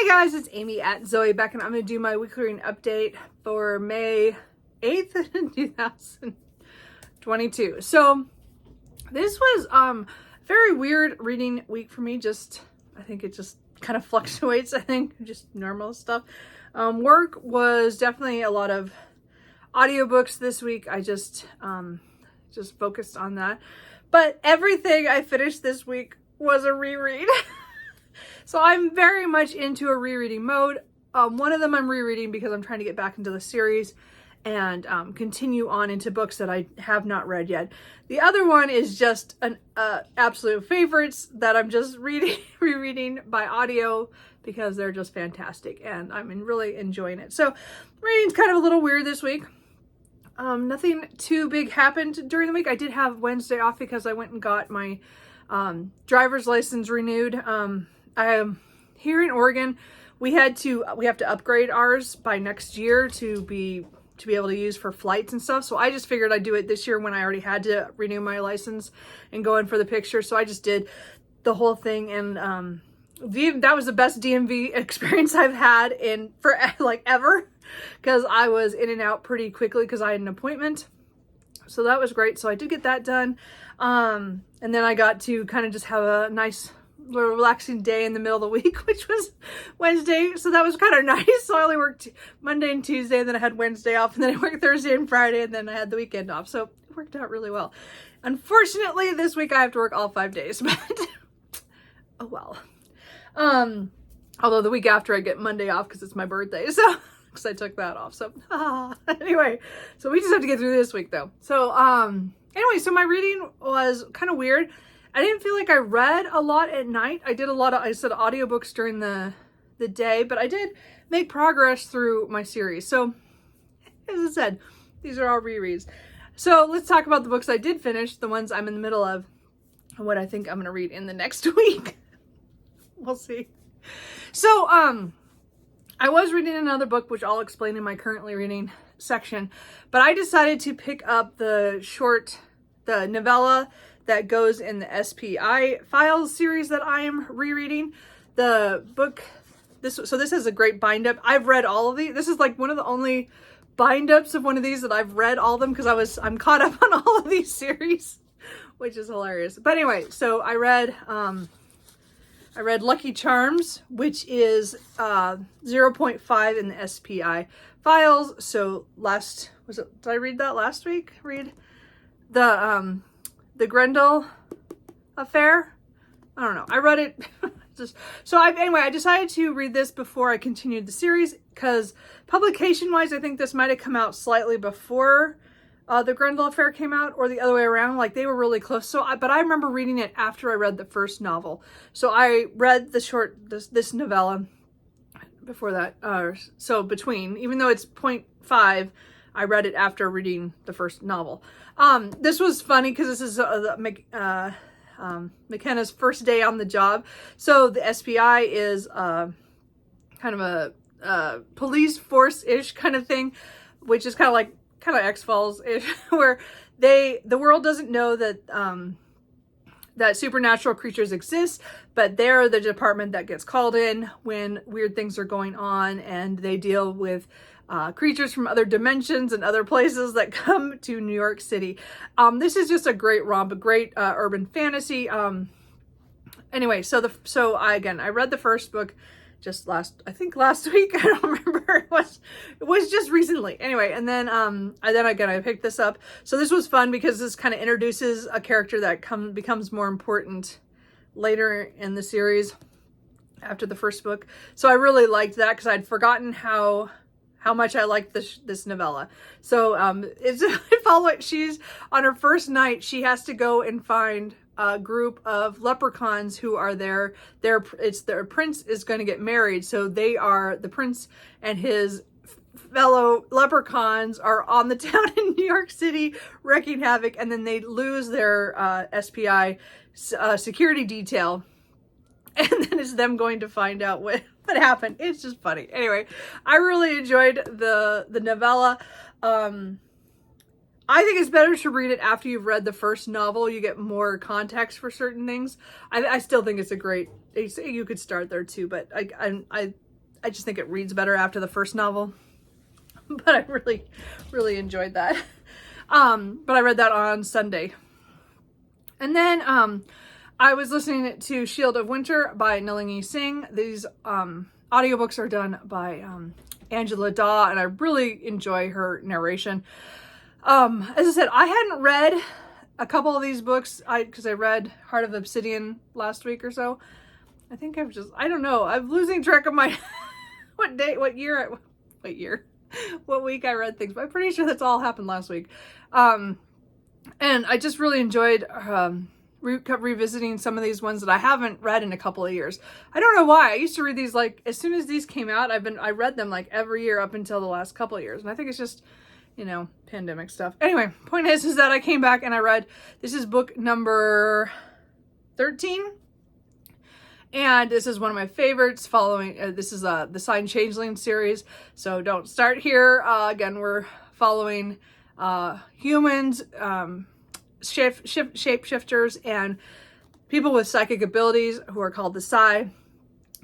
Hey guys, it's Amy at Zoe back, and I'm going to do my weekly reading update for May 8th, 2022. So this was very weird reading week for me. I think it just kind of fluctuates. I think just normal stuff. Work was definitely a lot of audiobooks this week. I just focused on that. But everything I finished this week was a reread. So I'm very much into a rereading mode. One of them I'm rereading because I'm trying to get back into the series and continue on into books that I have not read yet. The other one is just an absolute favorites that I'm just rereading by audio because they're just fantastic and I'm really enjoying it. So reading's kind of a little weird this week. Nothing too big happened during the week. I did have Wednesday off because I went and got my driver's license renewed. Here in Oregon, we have to upgrade ours by next year to be able to use for flights and stuff. So I just figured I'd do it this year when I already had to renew my license and go in for the picture. So I just did the whole thing, and that was the best DMV experience I've had for like ever, because I was in and out pretty quickly because I had an appointment. So that was great. So I did get that done. And then I got to kind of just have a nice relaxing day in the middle of the week, which was Wednesday. So that was kind of nice. So I only worked Monday and Tuesday, and then I had Wednesday off, and then I worked Thursday and Friday, and then I had the weekend off. So it worked out really well. Unfortunately, this week I have to work all 5 days, but oh well. Although the week after I get Monday off because it's my birthday, so because I took that off. So anyway, so we just have to get through this week though. So anyway, so my reading was kind of weird. I didn't feel like I read a lot at night. I did audiobooks during the day, but I did make progress through my series. So as I said, these are all rereads. So let's talk about the books I did finish, the ones I'm in the middle of, and what I think I'm going to read in the next week. We'll see. So I was reading another book, which I'll explain in my currently reading section, but I decided to pick up the novella that goes in the SPI Files series that I am rereading. The book, this has a great bind-up. I've read all of these. This is like one of the only bind-ups of one of these that I've read all of them because I'm caught up on all of these series, which is hilarious. But anyway, so I read Lucky Charms, which is 0.5 in the SPI Files. So did I read that last week? Read the Grendel affair? I don't know. I read it. I decided to read this before I continued the series because publication-wise, I think this might have come out slightly before the Grendel affair came out, or the other way around. Like they were really close. But I remember reading it after I read the first novel. So I read this novella before that. So between, even though it's 0.5, I read it after reading the first novel. This was funny because this is McKenna's first day on the job. So the SPI is kind of a police force-ish kind of thing, which is kind of X-Files-ish, where the world doesn't know that that supernatural creatures exist, but they're the department that gets called in when weird things are going on, and they deal with creatures from other dimensions and other places that come to New York City. This is just a great romp, a great urban fantasy. Anyway, I read the first book just last week. I don't remember. It was just recently. Anyway, and then I picked this up. So this was fun because this kind of introduces a character that becomes more important later in the series after the first book. So I really liked that because I'd forgotten how much I liked this novella. So she's on her first night, she has to go and find a group of leprechauns who are their prince is going to get married. So the prince and his fellow leprechauns are on the town in New York City wreaking havoc, and then they lose their SPI security detail, and then it's them going to find out what happened. It's just funny. Anyway, I really enjoyed the novella. I think it's better to read it after you've read the first novel. You get more context for certain things. I still think it's a great, you could start there too, but I I just think it reads better after the first novel. But I really, really enjoyed that. But I read that on Sunday. And then I was listening to Shield of Winter by Nalini Singh. These audiobooks are done by Angela Daw, and I really enjoy her narration. As I said, I hadn't read a couple of these books because I read Heart of Obsidian last week or so. I think I don't know. I'm losing track of my what week I read things, but I'm pretty sure that's all happened last week. And I just really enjoyed revisiting some of these ones that I haven't read in a couple of years. I don't know why. I used to read these like as soon as these came out. I read them like every year up until the last couple of years, and I think it's just, you know, pandemic stuff. Anyway, point is that I came back and I read, this is book number 13. And this is one of my favorites following, this is the Sign Changeling series. So don't start here. Again, we're following humans, shapeshifters, and people with psychic abilities who are called the Psy.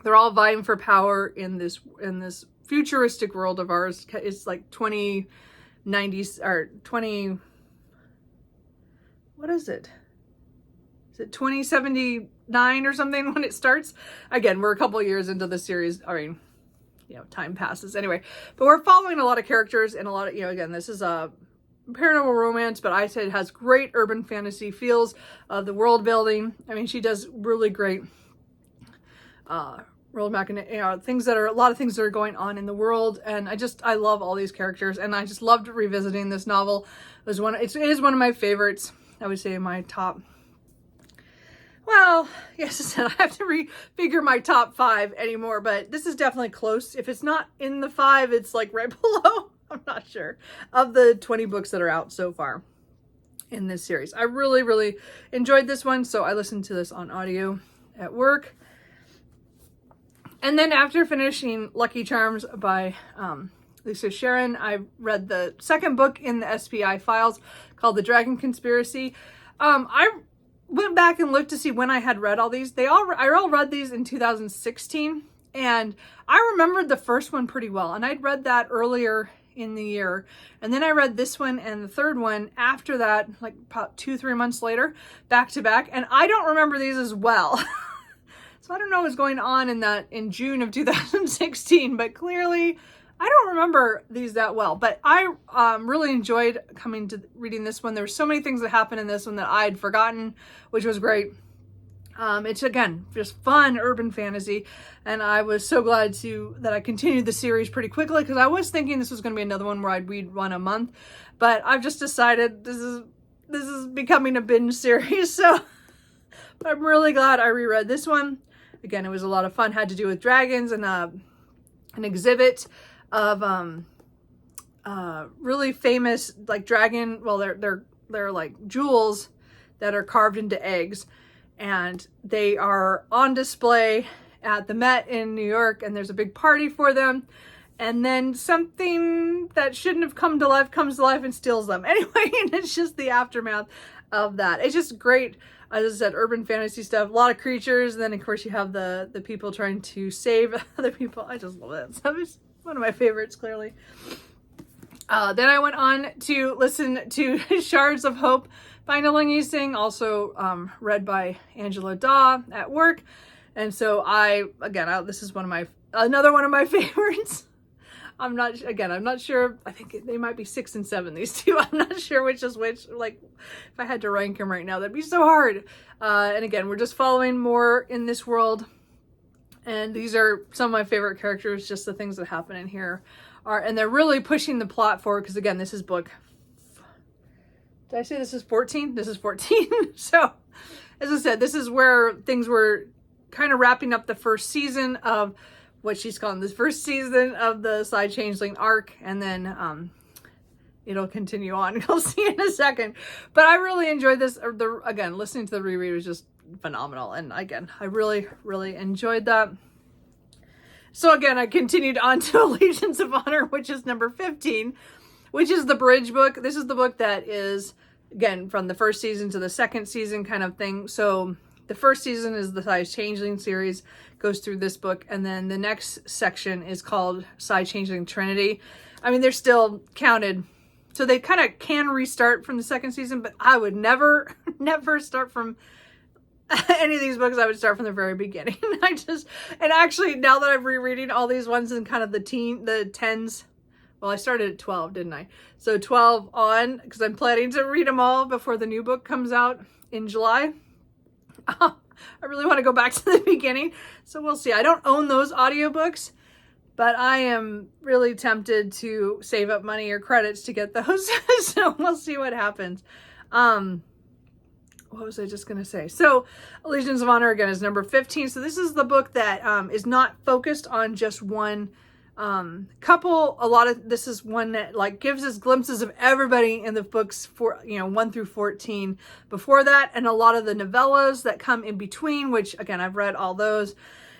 They're all vying for power in this futuristic world of ours. It's like 2090s or 20, what is it? Is it 2079 or something when it starts? Again, we're a couple of years into the series. I mean, you know, time passes anyway, but we're following a lot of characters and a lot of, you know, again, this is a paranormal romance, but I said it has great urban fantasy feels of the world building. I mean, she does really great world mapping, you know, a lot of things that are going on in the world. And I love all these characters, and I just loved revisiting this novel. It is one of my favorites. I would say my top. Well, yes, I have to refigure my top 5 anymore, but this is definitely close. If it's not in the 5, it's like right below. I'm not sure, of the 20 books that are out so far in this series. I really, really enjoyed this one, so I listened to this on audio at work. And then after finishing Lucky Charms by Lisa Sharon, I read the second book in the SPI files called The Dragon Conspiracy. I went back and looked to see when I had read all these. I all read these in 2016, and I remembered the first one pretty well, and I'd read that earlier in the year, and then I read this one and the third one after that, like about 2-3 months later, back to back, and I don't remember these as well. So I don't know what's going on in June of 2016, but clearly I don't remember these that well. But I really enjoyed coming to reading this one. There were so many things that happened in this one that I'd forgotten, which was great. It's, again, just fun urban fantasy, and I was so glad that I continued the series pretty quickly, because I was thinking this was going to be another one where I'd read one a month, but I've just decided this is becoming a binge series. So I'm really glad I reread this one. Again, it was a lot of fun. Had to do with dragons and an exhibit of really famous like dragon. Well, they're like jewels that are carved into eggs, and they are on display at the Met in New York. And there's a big party for them. And then something that shouldn't have come to life comes to life and steals them. Anyway, and it's just the aftermath of that. It's just great. As I said, urban fantasy stuff, a lot of creatures, and then of course you have the people trying to save other people. I just love that stuff. It's one of my favorites, clearly. Then I went on to listen to Shards of Hope by Nalini Singh, also read by Angela Daw at work. And so this is another one of my favorites. I'm not sure. I think they might be 6 and 7, these two. I'm not sure which is which. Like, if I had to rank them right now, that'd be so hard. And again, we're just following more in this world. And these are some of my favorite characters, just the things that happen in here and they're really pushing the plot forward, because again, this is book, did I say this is 14? This is 14. So, as I said, this is where things were kind of wrapping up the first season of what she's calling this first season of the Side Changeling arc, and then it'll continue on. You'll see in a second. But I really enjoyed this. Again, listening to the reread was just phenomenal, and again, I really, really enjoyed that. So again, I continued on to Allegiance of Honor, which is number 15, which is the bridge book. This is the book that is, again, from the first season to the second season kind of thing. So the first season is the Side Changeling series, goes through this book, and then the next section is called Side Changeling Trinity. I mean, they're still counted, so they kind of can restart from the second season, but I would never start from any of these books. I would start from the very beginning. And actually, now that I'm rereading all these ones in kind of the 10s, well, I started at 12, didn't I? So 12 on, because I'm planning to read them all before the new book comes out in July. I really want to go back to the beginning, so we'll see. I don't own those audiobooks, but I am really tempted to save up money or credits to get those. So we'll see what happens. What was I just going to say? So Legions of Honor, again, is number 15. So this is the book that is not focused on just one couple. This is one that like gives us glimpses of everybody in the books for 1 through 14 before that, and a lot of the novellas that come in between, which again I've read all those,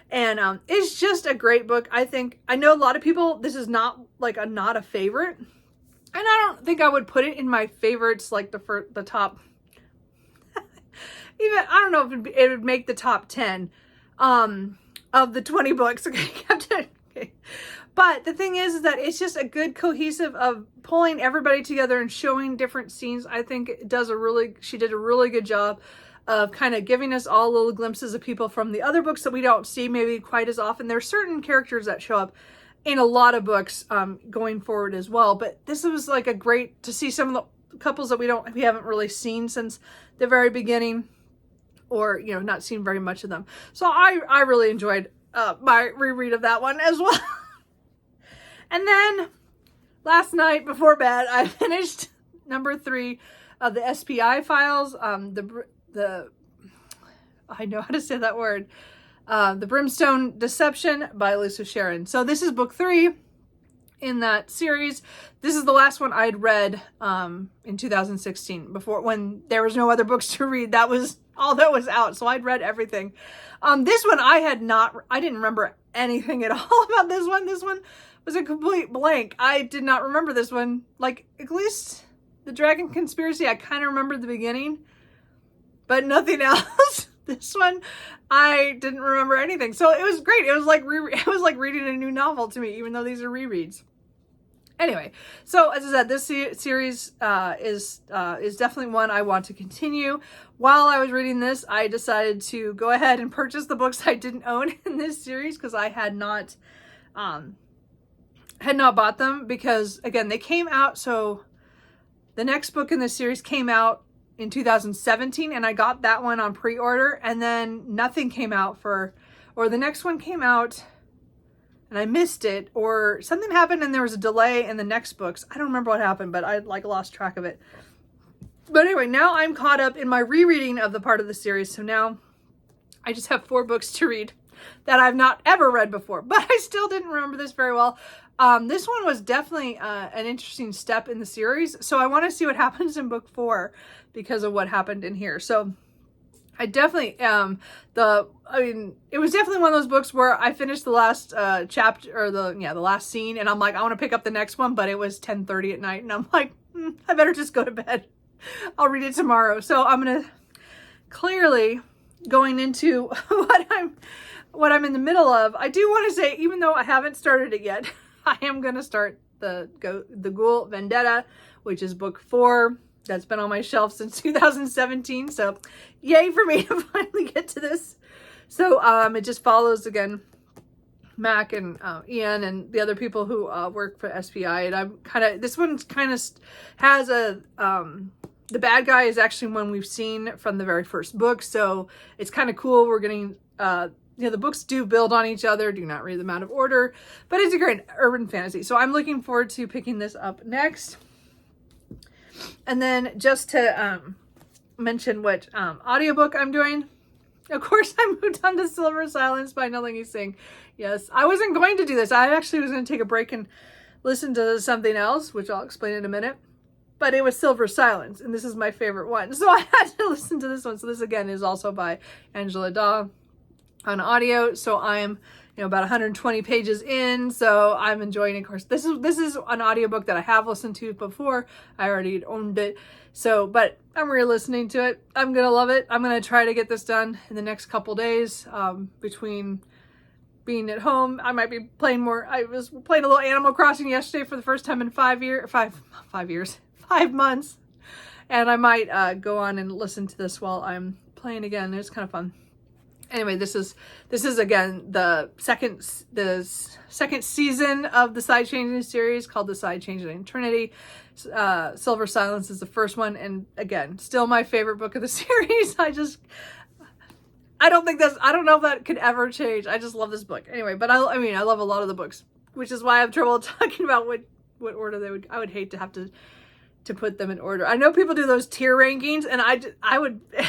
and it's just a great book. I know a lot of people, this is not like not a favorite, and I don't think I would put it in my favorites like the top even, I don't know if it would make the top 10 of the 20 books. Okay. But the thing is that it's just a good cohesive of pulling everybody together and showing different scenes. I think she did a really good job of kind of giving us all little glimpses of people from the other books that we don't see maybe quite as often. There are certain characters that show up in a lot of books going forward as well. But this was like a great to see some of the couples that we haven't really seen since the very beginning, or not seen very much of them. So I really enjoyed my reread of that one as well. And then last night before bed, I finished number 3 of the SPI files. I know how to say that word. The Brimstone Deception by Lisa Sharon. So this is book 3 in that series. This is the last one I'd read in 2016, before, when there was no other books to read. That was all that was out. So I'd read everything. This one I didn't remember anything at all about this one. This one was a complete blank. I did not remember this one. Like, at least the Dragon Conspiracy, I kind of remembered the beginning, but nothing else. This one, I didn't remember anything. So it was great. It was like reading a new novel to me, even though these are rereads. Anyway, so as I said, this series is definitely one I want to continue. While I was reading this, I decided to go ahead and purchase the books I didn't own in this series, because I had not bought them, because again, they came out. So the next book in this series came out in 2017, and I got that one on pre-order, and then nothing came out or the next one came out and I missed it, or something happened and there was a delay in the next books. I don't remember what happened, but I lost track of it. But anyway, now I'm caught up in my rereading of the part of the series. So now I just have 4 books to read that I've not ever read before, but I still didn't remember this very well. This one was definitely an interesting step in the series. So I want to see what happens in book 4 because of what happened in here. So I definitely, it was definitely one of those books where I finished the last chapter, or the last scene, and I'm like, I want to pick up the next one, but it was 10:30 at night, and I'm like, I better just go to bed. I'll read it tomorrow. So I'm going to, clearly going into what I'm in the middle of, I do want to say, even though I haven't started it yet, I am going to start the Ghoul Vendetta, which is book 4. That's been on my shelf since 2017. So yay for me to finally get to this. So it just follows, again, Mac and Ian and the other people who work for SPI. And I'm this one kind of has the bad guy is actually one we've seen from the very first book. So it's kind of cool. We're getting, the books do build on each other. Do not read them out of order, but it's a great urban fantasy. So I'm looking forward to picking this up next. And then just to mention what audiobook I'm doing. Of course, I moved on to Silver Silence by Nothing You Sing. Yes, I wasn't going to do this. I actually was going to take a break and listen to something else, which I'll explain in a minute. But it was Silver Silence, and this is my favorite one. So I had to listen to this one. So this, again, is also by Angela Daw on audio. So I'm about 120 pages in, so I'm enjoying it. Of course, this is an audiobook that I have listened to before. I already owned it, so, but I'm re-listening to it. I'm gonna love it. I'm gonna try to get this done in the next couple days. Between being at home, I might be playing more. I was playing a little Animal Crossing yesterday for the first time in 5 months, and I might go on and listen to this while I'm playing again. It's kind of fun. Anyway, this is again the second season of the Side Changing series, called the Side Changing Trinity. Silver Silence is the first one, and again, still my favorite book of the series. I don't know if that could ever change. I just love this book. Anyway, but I love a lot of the books, which is why I have trouble talking about what order I would hate to have to put them in order. I know people do those tier rankings, and I would it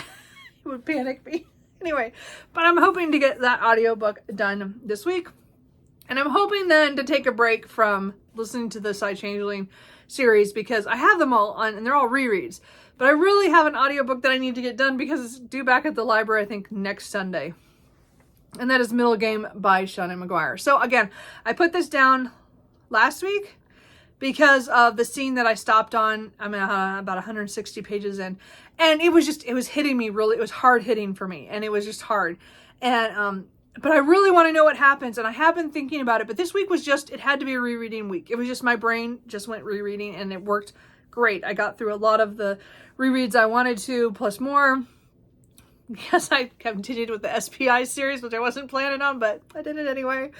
would panic me. Anyway, but I'm hoping to get that audiobook done this week. And I'm hoping then to take a break from listening to the Side Changeling series, because I have them all on, and they're all rereads. But I really have an audiobook that I need to get done because it's due back at the library, I think, next Sunday. And that is Middle Game by Shauna McGuire. So again, I put this down last week because of the scene that I stopped on. I'm about 160 pages in. And it was hitting me really, it was hard hitting for me. And it was just hard. And, but I really want to know what happens. And I have been thinking about it, but this week was it had to be a rereading week. It was just, my brain just went rereading, and it worked great. I got through a lot of the rereads I wanted to, plus more. Yes, I continued with the SPI series, which I wasn't planning on, but I did it anyway.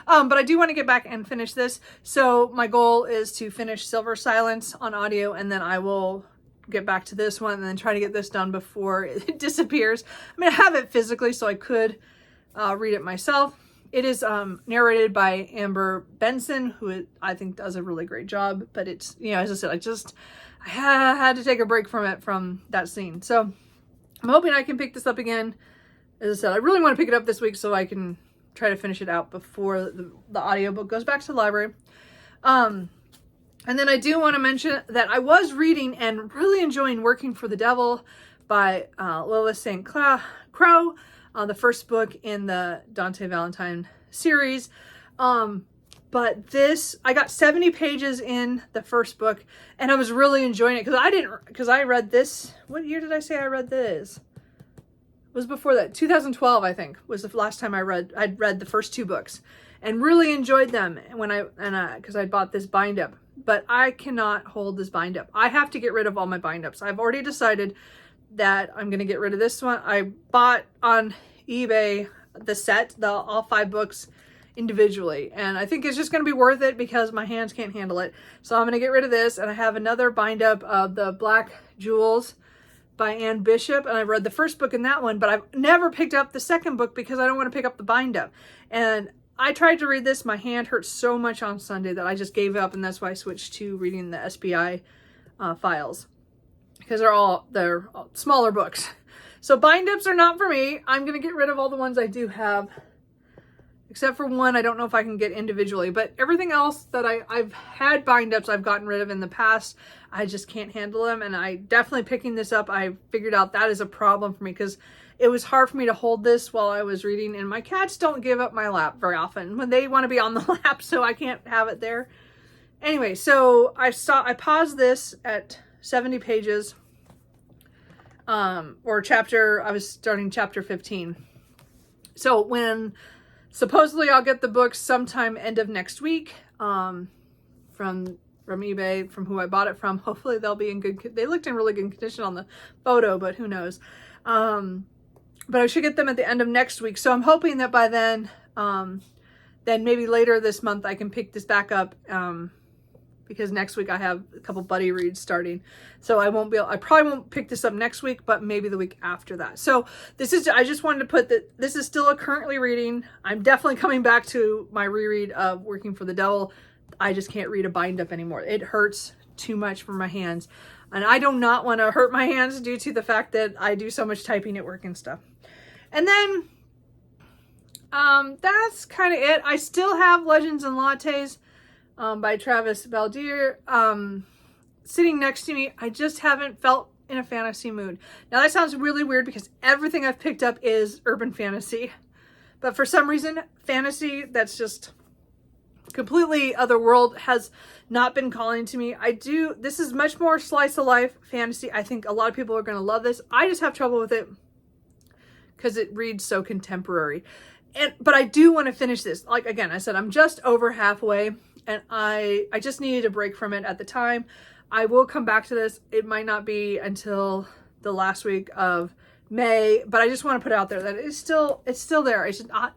But I do want to get back and finish this. So my goal is to finish Silver Silence on audio, and then I will get back to this one and then try to get this done before it disappears. I mean, I have it physically, so I could read it myself. It is narrated by Amber Benson, who I think does a really great job. But it's, as I said, I had to take a break from that scene. So I'm hoping I can pick this up again. As I said, I really want to pick it up this week so I can try to finish it out before the audiobook goes back to the library. And then I do want to mention that I was reading and really enjoying Working for the Devil by Lola St. Crow, the first book in the Dante Valentine series. But this, I got 70 pages in the first book, and I was really enjoying it because I read this. What year did I say I read this? It was before that. 2012, I think, was the last time I'd read the first two books, and really enjoyed them because I bought this bind up. But I cannot hold this bind up. I have to get rid of all my bind ups. I've already decided that I'm going to get rid of this one. I bought on eBay the set, all 5 books individually, and I think it's just going to be worth it because my hands can't handle it. So I'm going to get rid of this, and I have another bind up of the Black Jewels by Anne Bishop, and I read the first book in that one, but I've never picked up the second book because I don't want to pick up the bind up. And I tried to read this. My hand hurt so much on Sunday that I just gave up, and that's why I switched to reading the SPI files, because they're smaller books. So bind-ups are not for me. I'm going to get rid of all the ones I do have, except for one I don't know if I can get individually. But everything else that I've had bind-ups I've gotten rid of in the past. I just can't handle them, and I definitely picking this up, I figured out that is a problem for me because it was hard for me to hold this while I was reading, and my cats don't give up my lap very often when they want to be on the lap, so I can't have it there. Anyway, so I paused this at 70 pages, I was starting chapter 15. So when supposedly I'll get the books sometime end of next week, from eBay, from who I bought it from. Hopefully they'll be in they looked in really good condition on the photo, but who knows. But I should get them at the end of next week. So I'm hoping that by then maybe later this month I can pick this back up, because next week I have a couple buddy reads starting. So I probably won't pick this up next week, but maybe the week after that. So I just wanted to put that this is still a currently reading. I'm definitely coming back to my reread of Working for the Devil. I just can't read a bind up anymore. It hurts too much for my hands. And I do not want to hurt my hands due to the fact that I do so much typing at work and stuff. And then that's kind of it. I still have Legends and Lattes by Travis Baldier sitting next to me. I just haven't felt in a fantasy mood. Now that sounds really weird because everything I've picked up is urban fantasy. But for some reason, fantasy that's just completely other world has not been calling to me. This is much more slice of life fantasy. I think a lot of people are going to love this. I just have trouble with it because it reads so contemporary. But I do want to finish this. Like, again, I said, I'm just over halfway and I just needed a break from it at the time. I will come back to this. It might not be until the last week of May, but I just want to put out there that it's still there.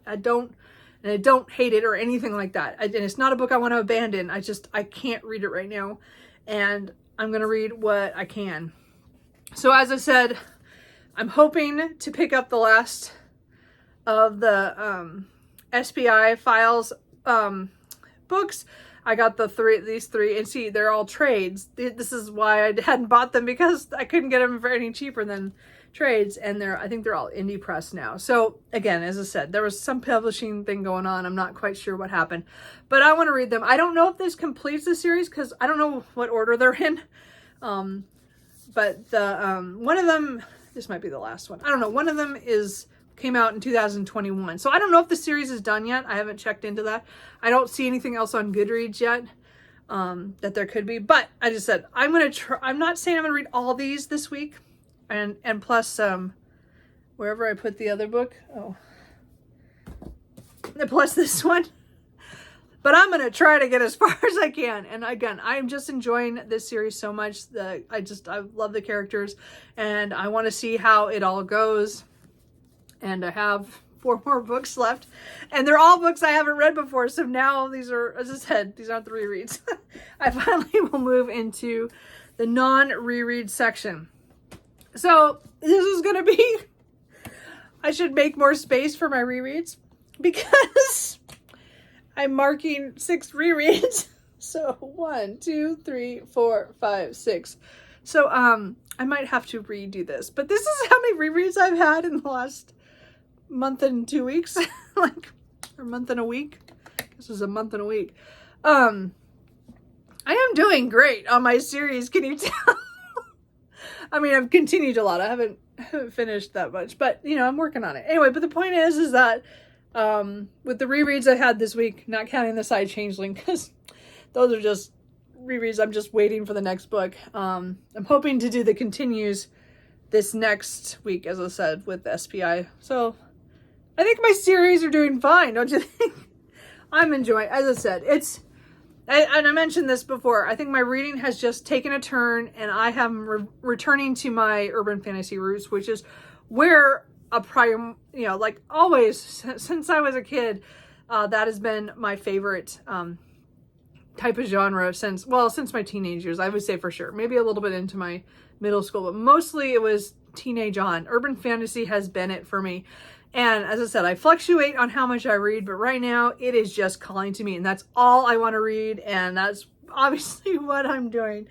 I don't hate it or anything like that. And it's not a book I want to abandon. I can't read it right now, and I'm going to read what I can. So as I said, I'm hoping to pick up the last of the SPI files books. I got these three, and see, they're all trades. This is why I hadn't bought them, because I couldn't get them for any cheaper than trades, and I think they're all indie press now. So again, as I said, there was some publishing thing going on. I'm not quite sure what happened, but I want to read them. I don't know if this completes the series because I don't know what order they're in. But the one of them, this might be the last one. I don't know. One of them came out in 2021. So I don't know if the series is done yet. I haven't checked into that. I don't see anything else on Goodreads yet that there could be. But I just said, I'm going to try. I'm not saying I'm going to read all these this week. And plus, wherever I put the other book. Oh. Plus this one. But I'm going to try to get as far as I can. And again, I'm just enjoying this series so much. I love the characters. And I want to see how it all goes. And I have 4 more books left, and they're all books I haven't read before. So now these are, as I said, these aren't the rereads. I finally will move into the non-reread section. So this is going to be, I should make more space for my rereads because I'm marking 6 rereads. So 1, 2, 3, 4, 5, 6. So I might have to redo this, but this is how many rereads I've had in the last month and 2 weeks, or month and a week. This is a month and a week. I am doing great on my series. Can you tell? I mean, I've continued a lot. I haven't finished that much, but I'm working on it. Anyway, but the point is that with the rereads I had this week, not counting the side changeling, because those are just rereads. I'm just waiting for the next book. I'm hoping to do the continues this next week, as I said, with SPI. So I think my series are doing fine, don't you think? I'm enjoying, as I said, and I mentioned this before, I think my reading has just taken a turn, and I am returning to my urban fantasy roots, which is where like always, since I was a kid, that has been my favorite type of genre since my teenage years, I would say, for sure. Maybe a little bit into my middle school, but mostly it was teenage on. Urban fantasy has been it for me. And as I said, I fluctuate on how much I read, but right now it is just calling to me, and that's all I want to read, and that's obviously what I'm doing.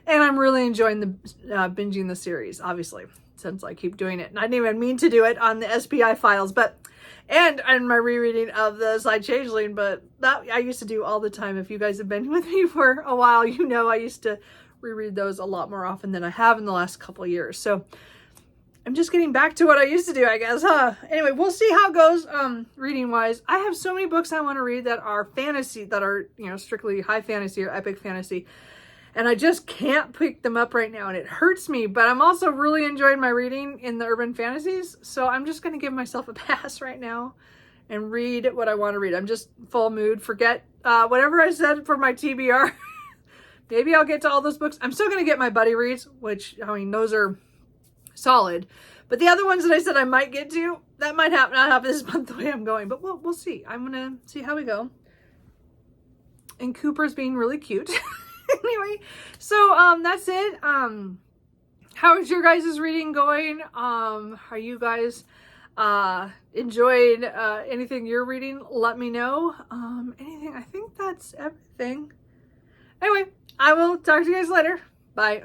And I'm really enjoying the binging the series, obviously, since I keep doing it. And I didn't even mean to do it on the SPI files, and my rereading of the Side Changeling, but that I used to do all the time. If you guys have been with me for a while, I used to reread those a lot more often than I have in the last couple of years. So I'm just getting back to what I used to do, I guess, huh? Anyway, we'll see how it goes reading wise. I have so many books I want to read that are fantasy, that are, strictly high fantasy or epic fantasy. And I just can't pick them up right now, and it hurts me. But I'm also really enjoying my reading in the urban fantasies. So I'm just going to give myself a pass right now and read what I want to read. I'm just full mood. Forget whatever I said for my TBR. Maybe I'll get to all those books. I'm still going to get my buddy reads, which, those are solid. But the other ones that I said I might get to, that might not happen this month the way I'm going. But we'll see. I'm going to see how we go. And Cooper's being really cute. Anyway, so that's it. How is your guys' reading going? Are you guys enjoying anything you're reading? Let me know. Anything. I think that's everything. Anyway, I will talk to you guys later. Bye.